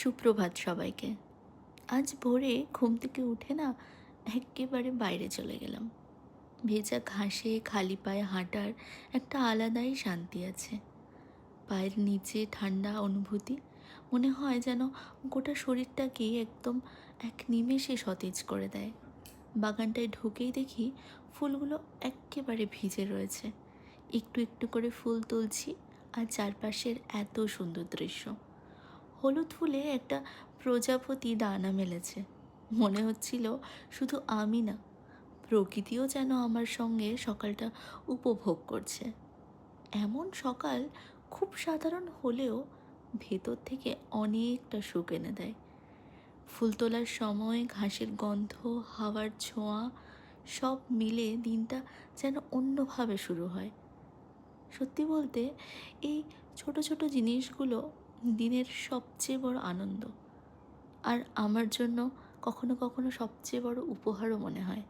সুপ্রভাত সবাইকে। আজ ভোরে ঘুম থেকে উঠে না এক্কেবারে বাইরে চলে গেলাম। ভেজা ঘাসে খালি পায়ে হাঁটার একটা আলাদাই শান্তি আছে। পায়ের নিচে ঠান্ডা অনুভূতি, মনে হয় যেন গোটা শরীরটাকেই একদম এক নিমেষে সতেজ করে দেয়। বাগানটায় ঢুকেই দেখি ফুলগুলো এক্কেবারে ভিজে রয়েছে। একটু একটু করে ফুল তুলছি, আর চারপাশের এত সুন্দর দৃশ্য। হলুদ ফুলে একটা প্রজাপতি ডানা মেলেছে। মনে হচ্ছিল শুধু আমি না, প্রকৃতিও যেন আমার সঙ্গে সকালটা উপভোগ করছে। এমন সকাল খুব সাধারণ হলেও ভেতর থেকে অনেকটা সুখ এনে দেয়। ফুল তোলার সময় ঘাসের গন্ধ, হাওয়ার ছোঁয়া সব মিলে দিনটা যেন অন্যভাবে শুরু হয়। সত্যি বলতে এই ছোট ছোট জিনিসগুলো দিনের সবচেয়ে বড় আনন্দ, আর আমার জন্য কখনো কখনো সবচেয়ে বড় উপহারও মনে হয়।